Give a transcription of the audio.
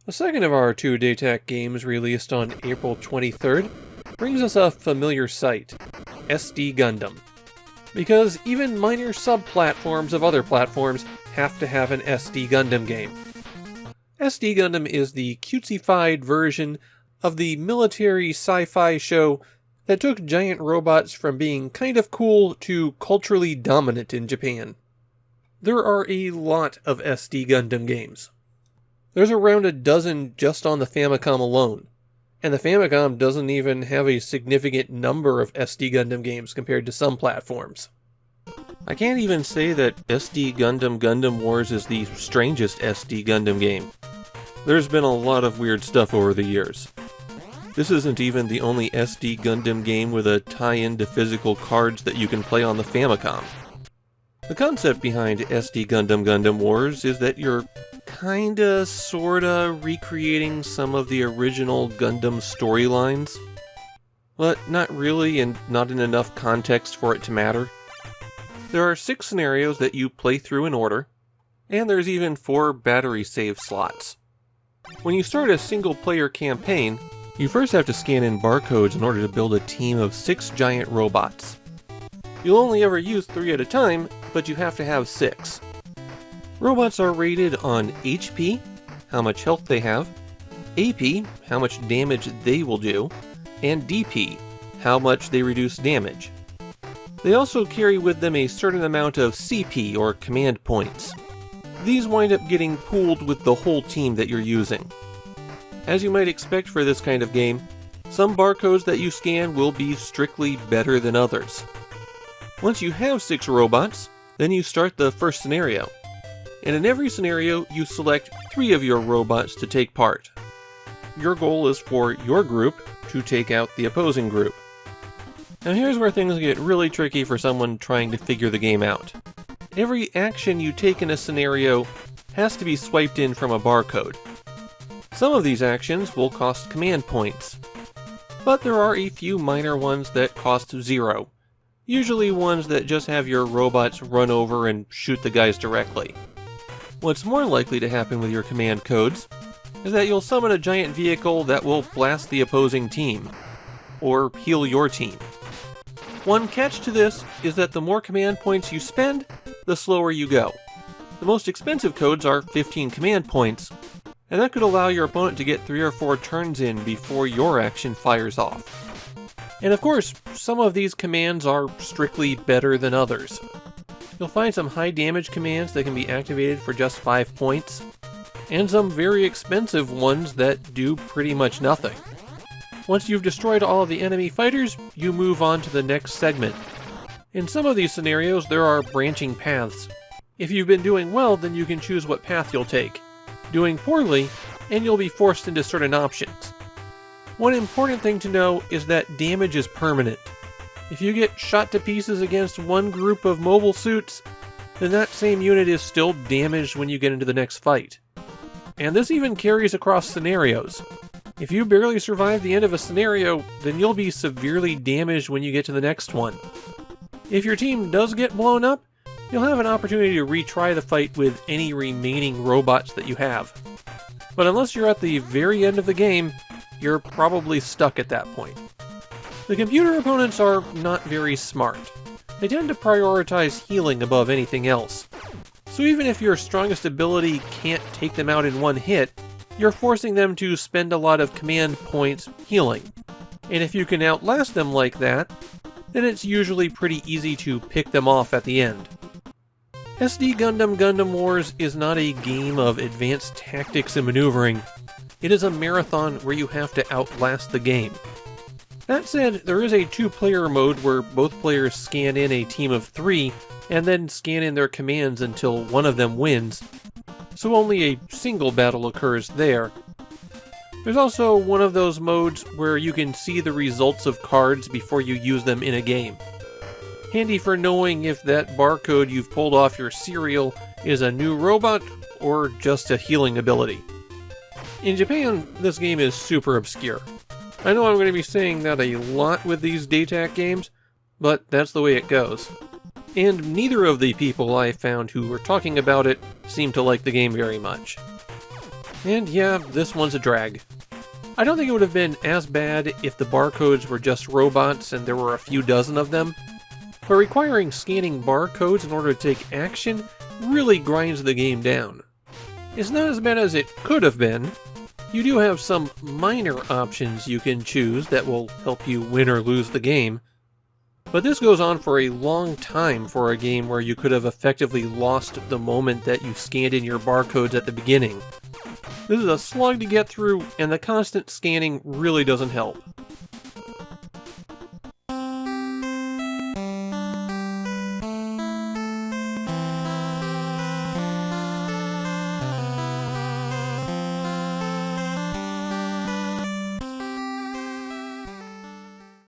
The second of our two DayTac games released on April 23rd brings us a familiar sight, SD Gundam. Because even minor sub-platforms of other platforms have to have an SD Gundam game. SD Gundam is the cutesy-fied version of the military sci-fi show that took giant robots from being kind of cool to culturally dominant in Japan. There are a lot of SD Gundam games. There's around a dozen just on the Famicom alone, and the Famicom doesn't even have a significant number of SD Gundam games compared to some platforms. I can't even say that SD Gundam Wars is the strangest SD Gundam game. There's been a lot of weird stuff over the years. This isn't even the only SD Gundam game with a tie-in to physical cards that you can play on the Famicom. The concept behind SD Gundam Wars is that you're kinda, sorta recreating some of the original Gundam storylines, but not really and not in enough context for it to matter. There are 6 scenarios that you play through in order, and there's even 4 battery save slots. When you start a single-player campaign, you first have to scan in barcodes in order to build a team of 6 giant robots. You'll only ever use 3 at a time, but you have to have 6. Robots are rated on HP, how much health they have, AP, how much damage they will do, and DP, how much they reduce damage. They also carry with them a certain amount of CP, or command points. These wind up getting pooled with the whole team that you're using. As you might expect for this kind of game, some barcodes that you scan will be strictly better than others. Once you have 6 robots, then you start the first scenario. And in every scenario, you select 3 of your robots to take part. Your goal is for your group to take out the opposing group. Now here's where things get really tricky for someone trying to figure the game out. Every action you take in a scenario has to be swiped in from a barcode. Some of these actions will cost command points, but there are a few minor ones that cost 0. Usually ones that just have your robots run over and shoot the guys directly. What's more likely to happen with your command codes is that you'll summon a giant vehicle that will blast the opposing team, or heal your team. One catch to this is that the more command points you spend, the slower you go. The most expensive codes are 15 command points, and that could allow your opponent to get 3 or 4 turns in before your action fires off. And of course, some of these commands are strictly better than others. You'll find some high damage commands that can be activated for just 5 points, and some very expensive ones that do pretty much nothing. Once you've destroyed all of the enemy fighters, you move on to the next segment. In some of these scenarios, there are branching paths. If you've been doing well, then you can choose what path you'll take. Doing poorly, and you'll be forced into certain options. One important thing to know is that damage is permanent. If you get shot to pieces against one group of mobile suits, then that same unit is still damaged when you get into the next fight. And this even carries across scenarios. If you barely survive the end of a scenario, then you'll be severely damaged when you get to the next one. If your team does get blown up, you'll have an opportunity to retry the fight with any remaining robots that you have. But unless you're at the very end of the game, you're probably stuck at that point. The computer opponents are not very smart. They tend to prioritize healing above anything else. So even if your strongest ability can't take them out in one hit, you're forcing them to spend a lot of command points healing. And if you can outlast them like that, then it's usually pretty easy to pick them off at the end. SD Gundam Wars is not a game of advanced tactics and maneuvering. It is a marathon where you have to outlast the game. That said, there is a 2-player mode where both players scan in a team of 3 and then scan in their commands until one of them wins, so only a single battle occurs there. There's also one of those modes where you can see the results of cards before you use them in a game. Handy for knowing if that barcode you've pulled off your cereal is a new robot or just a healing ability. In Japan, this game is super obscure. I know I'm going to be saying that a lot with these DayTac games, but that's the way it goes. And neither of the people I found who were talking about it seemed to like the game very much. And yeah, this one's a drag. I don't think it would have been as bad if the barcodes were just robots and there were a few dozen of them, but requiring scanning barcodes in order to take action really grinds the game down. It's not as bad as it could have been. You do have some minor options you can choose that will help you win or lose the game, but this goes on for a long time for a game where you could have effectively lost the moment that you scanned in your barcodes at the beginning. This is a slog to get through, and the constant scanning really doesn't help.